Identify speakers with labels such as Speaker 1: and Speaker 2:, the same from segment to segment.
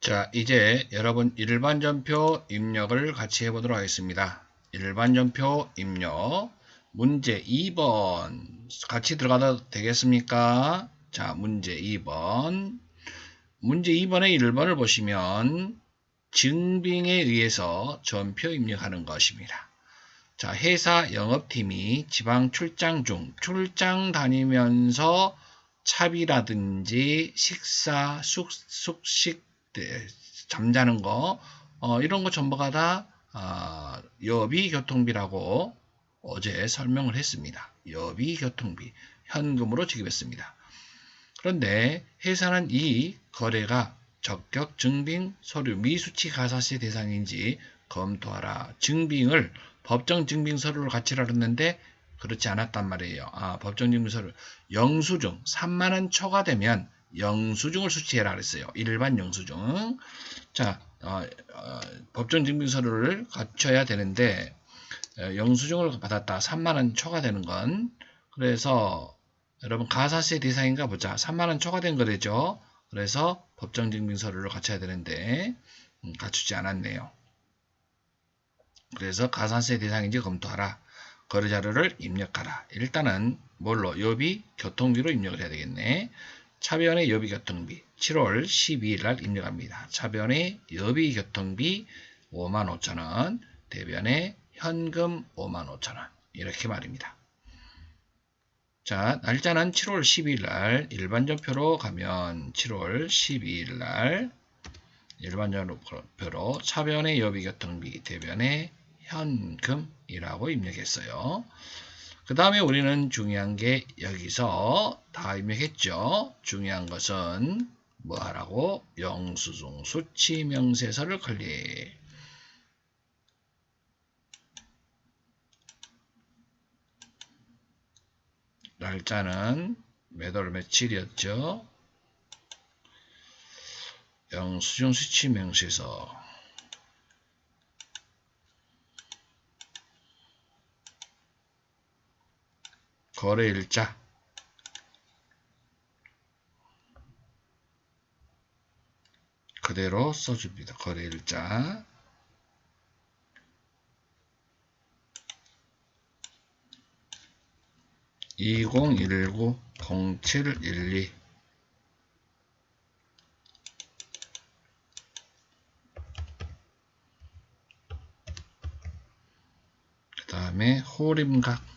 Speaker 1: 자, 이제 여러분 일반전표 입력을 같이 해보도록 하겠습니다. 일반전표 입력 문제 2번 같이 들어가도 되겠습니까? 자, 문제 2번 문제 2번의 1번을 보시면 증빙에 의해서 전표 입력하는 것입니다. 자, 회사 영업팀이 지방 출장 중 출장 다니면서 차비라든지 식사, 숙식, 잠자는 거 이런 거 전부가 다 여비교통비라고 어제 설명을 했습니다. 여비교통비 현금으로 지급했습니다. 그런데 회사는 이 거래가 적격 증빙 서류 미수치 가사세 대상인지 검토하라. 증빙을 법정 증빙 서류를 같이 하랬는데 그렇지 않았단 말이에요. 법정 증빙 서류 영수증 3만원 초과되면 영수증을 수취해라 그랬어요. 일반 영수증. 자, 법정 증빙 서류를 갖춰야 되는데 영수증을 받았다. 3만원 초과되는 건 그래서 여러분 가사세 대상인가 보자. 3만원 초과된 거래죠. 그래서 법정 증빙 서류를 갖춰야 되는데 갖추지 않았네요. 그래서 가산세 대상인지 검토하라. 거래 자료를 입력하라. 일단은 뭘로? 여비 교통비로 입력을 해야 되겠네. 차변의 여비 교통비 7월 12일 날 입력합니다. 차변의 여비 교통비 55,000원, 대변의 현금 55,000원. 이렇게 말입니다. 자, 날짜는 7월 12일 날 일반전표로 가면 7월 12일 날 일반전표로 차변의 여비교통비, 대변의 현금이라고 입력했어요. 그 다음에 우리는 중요한 게 여기서 다 입력했죠. 중요한 것은 뭐 하라고? 영수증 수치 명세서를 클릭. 날짜는 몇 월 며칠이었죠? 영수증 수치 명세서 거래일자 그대로 써줍니다. 거래일자 2019-0712 그 다음에 호림각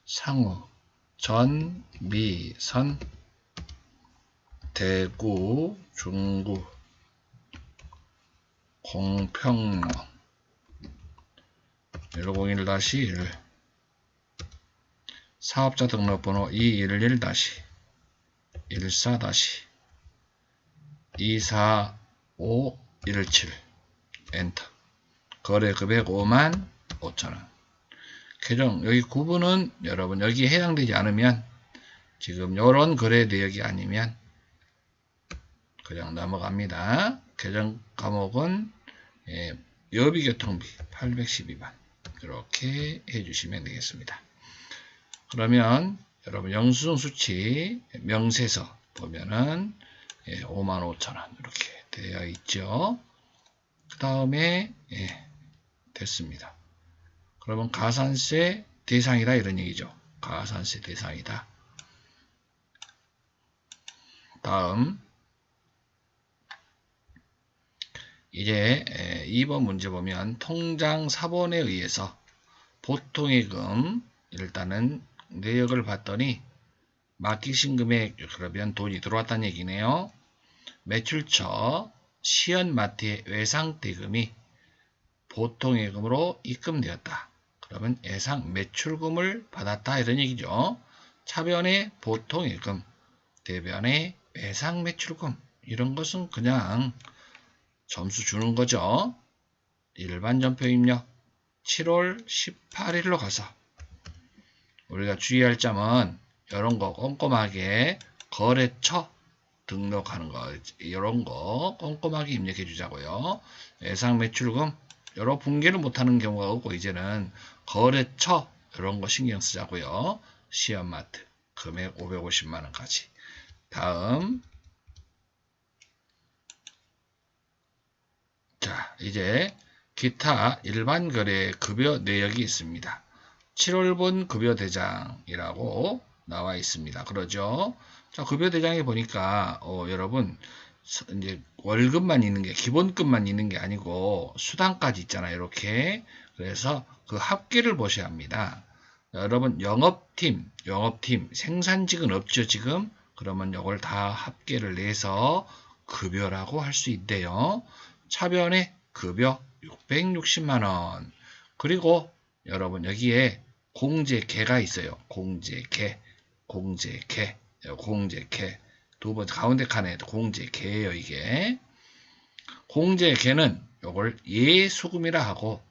Speaker 1: 상호 전미선 대구 중구 공평로 101-1 사업자 등록번호 211-14-245117 엔터. 거래금액 55,000원. 계정 여기 구분은 여러분 여기에 해당되지 않으면 지금 요런 거래 내역이 아니면 그냥 넘어갑니다. 계정 과목은 여비교통비 812번 이렇게 해주시면 되겠습니다. 그러면 여러분 영수증 수치 명세서 보면은 55,000원 이렇게 되어 있죠. 그 다음에 됐습니다. 그러면 가산세 대상이다 이런 얘기죠. 가산세 대상이다. 다음 이제 2번 문제 보면 통장 사본에 의해서 보통예금 일단은 내역을 봤더니 맡기신 금액 그러면 돈이 들어왔다는 얘기네요. 매출처 시연마트의 외상대금이 보통예금으로 입금되었다. 그러면 예상 매출금을 받았다 이런 얘기죠. 차변의 보통예금, 대변의 외상매출금 이런 것은 그냥 점수 주는 거죠. 일반전표 입력 7월 18일로 가서 우리가 주의할 점은 이런 거 꼼꼼하게 거래처 등록하는 거 이런 거 꼼꼼하게 입력해 주자고요. 예상매출금 여러 붕괴를 못하는 경우가 없고 이제는 거래처 이런 거 신경 쓰자고요. 시연마트 금액 550만원까지. 다음, 자, 이제 기타 일반 거래 급여 내역이 있습니다. 7월분 급여 대장이라고 나와 있습니다. 그러죠? 자, 급여 대장에 보니까 여러분 이제 월급만 있는 게 기본급만 있는 게 아니고 수당까지 있잖아요. 이렇게. 그래서 그 합계를 보셔야 합니다. 여러분 영업팀 생산직은 없죠 지금. 그러면 이걸 다 합계를 내서 급여라고 할 수 있대요. 차변의 급여 660만원. 그리고 여러분 여기에 공제계가 있어요. 공제계. 두 번째 가운데 칸에 공제계예요. 이게 공제계는 요걸 예수금이라 하고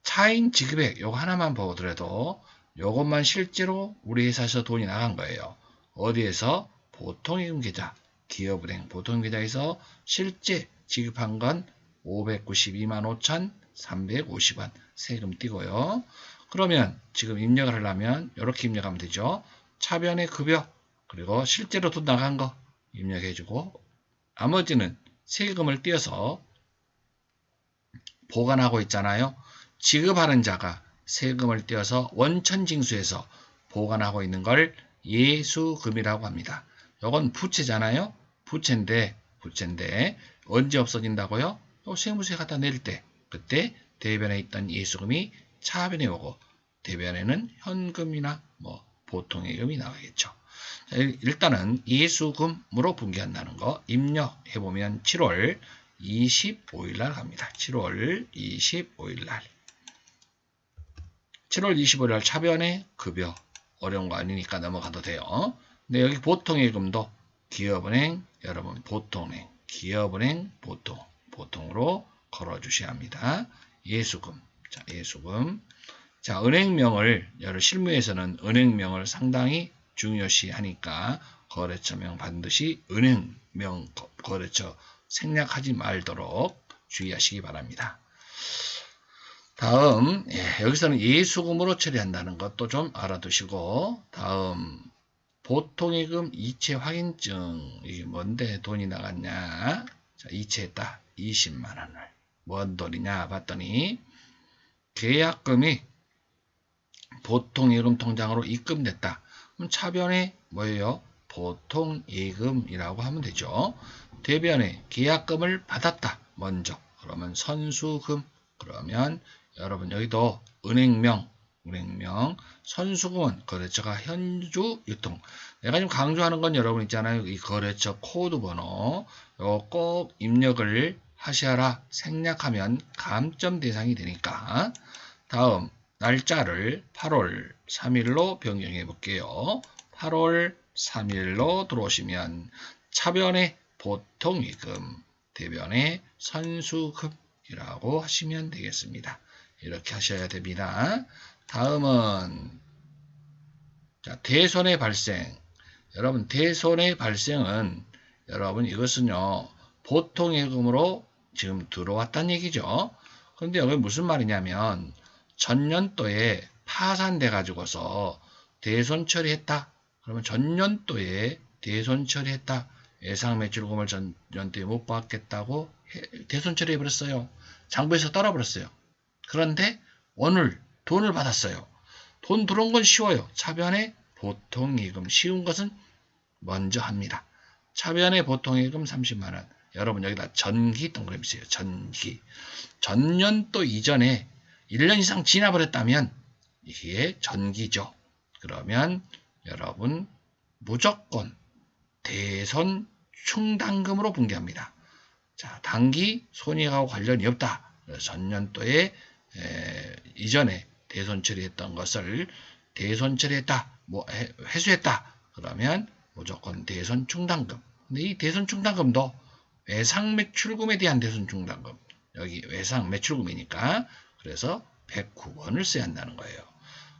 Speaker 1: 차인 지급액 요거 하나만 보더라도 요것만 실제로 우리 회사에서 돈이 나간 거예요. 어디에서? 보통예금 계좌, 기업은행 보통예금 계좌에서 실제 지급한 건 592만 5,350원 세금 띄고요. 그러면 지금 입력을 하려면 이렇게 입력하면 되죠. 차변의 급여 그리고 실제로 돈 나간 거 입력해주고 나머지는 세금을 띄어서 보관하고 있잖아요. 지급하는 자가 세금을 띄어서 원천징수해서 보관하고 있는 걸 예수금이라고 합니다. 이건 부채잖아요. 부채인데 언제 없어진다고요? 세무서에 갖다 낼 때 그때 대변에 있던 예수금이 차변에 오고 대변에는 현금이나 뭐 보통예금이 나가겠죠. 자, 일단은 예수금으로 분기한다는 거 입력해보면 7월 25일 날 갑니다. 7월 25일 날. 7월 25일 날 차변의 급여. 어려운 거 아니니까 넘어가도 돼요. 근데 여기 보통예금도 기업은행, 여러분 보통은행, 기업은행 보통으로 걸어주셔야 합니다. 예수금. 자, 예수금. 자, 은행명을, 여러 실무에서는 은행명을 상당히 중요시 하니까 거래처명 반드시 은행명 거래처 생략하지 말도록 주의하시기 바랍니다. 다음, 여기서는 예수금으로 처리한다는 것도 좀 알아두시고, 다음, 보통예금 이체 확인증. 이게 뭔데 돈이 나갔냐? 자, 이체했다. 20만원을. 뭔 돈이냐? 봤더니, 계약금이 보통예금 통장으로 입금됐다. 그럼 차변에 뭐예요? 보통예금이라고 하면 되죠. 대변에 계약금을 받았다. 먼저. 그러면 선수금. 그러면 여러분 여기도 은행명, 선수금은 거래처가 현주 유통. 내가 지금 강조하는 건 여러분 있잖아요. 이 거래처 코드 번호. 이거 꼭 입력을 하셔라. 생략하면 감점 대상이 되니까. 다음 날짜를 8월 3일로 변경해 볼게요. 8월 3일로 들어오시면 차변의 보통예금, 대변의 선수금이라고 하시면 되겠습니다. 이렇게 하셔야 됩니다. 다음은 자, 대손의 발생. 여러분 대손의 발생은 여러분 이것은요 보통예금으로 지금 들어왔다는 얘기죠. 그런데 여기 무슨 말이냐면 전년도에 파산돼 가지고서 대손 처리했다. 그러면 전년도에 대손 처리했다. 예상 매출금을 전년도에 못 받겠다고 대손 처리해 버렸어요. 장부에서 떨어버렸어요. 그런데 오늘 돈을 받았어요. 돈 들어온 건 쉬워요. 차변의 보통예금 쉬운 것은 먼저 합니다. 차변의 보통예금 30만원. 여러분 여기다 전기 동그라미 있어요. 전기. 전년도 이전에 1년 이상 지나버렸다면 이게 전기죠. 그러면 여러분 무조건 대손 충당금으로 분기합니다. 자, 단기 손익하고 관련이 없다. 전년도에 이전에 대손 처리했던 것을 대손 처리했다, 뭐 회수했다. 그러면 무조건 대손 충당금. 근데 이 대손 충당금도 외상 매출금에 대한 대손 충당금. 여기 외상 매출금이니까 그래서 109번을 써야 한다는 거예요.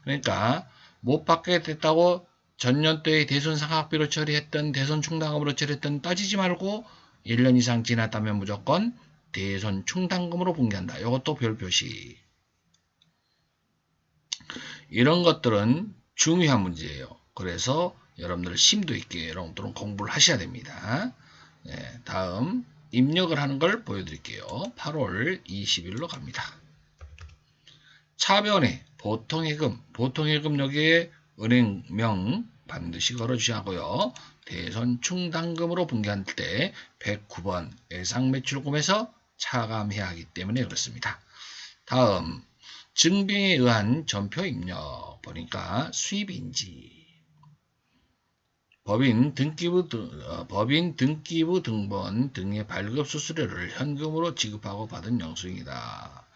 Speaker 1: 그러니까 못 받게 됐다고 전년도에 대손 상각비로 처리했던 대손 충당금으로 처리했던 따지지 말고 1년 이상 지났다면 무조건 대손 충당금으로 분기한다. 이것도 별표시. 이런 것들은 중요한 문제예요. 그래서 여러분들 심도 있게 여러분들은 공부를 하셔야 됩니다. 네, 다음 입력을 하는 걸 보여드릴게요. 8월 20일로 갑니다. 차변에 보통예금 여기에 은행명 반드시 걸어주셔야 하고요. 대선 충당금으로 분기할 때 109번 예상매출금에서 차감해야 하기 때문에 그렇습니다. 다음 증빙에 의한 전표 입력 보니까 수입인지 법인 등기부 등본 등의 발급 수수료를 현금으로 지급하고 받은 영수증이다.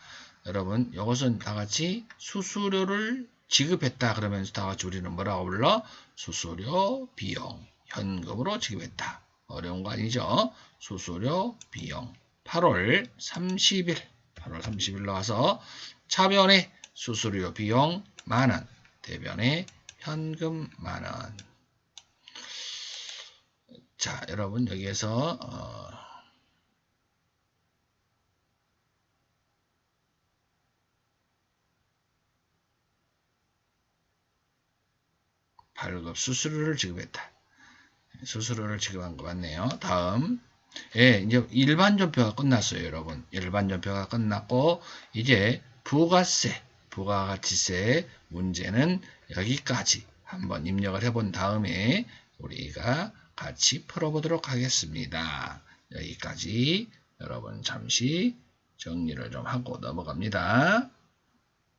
Speaker 1: 여러분 이것은 다같이 수수료를 지급했다 그러면서 다같이 우리는 뭐라고 불러? 수수료 비용 현금으로 지급했다. 어려운 거 아니죠? 수수료 비용 8월 30일 나와서 차변에 수수료 비용 만원, 대변에 현금 만원. 자, 여러분 여기에서 발급 수수료를 지급했다. 수수료를 지급한 거 맞네요. 다음 이제 일반 전표가 끝났어요, 여러분. 일반 전표가 끝났고 이제 부가가치세 문제는 여기까지 한번 입력을 해본 다음에 우리가 같이 풀어보도록 하겠습니다. 여기까지 여러분 잠시 정리를 좀 하고 넘어갑니다.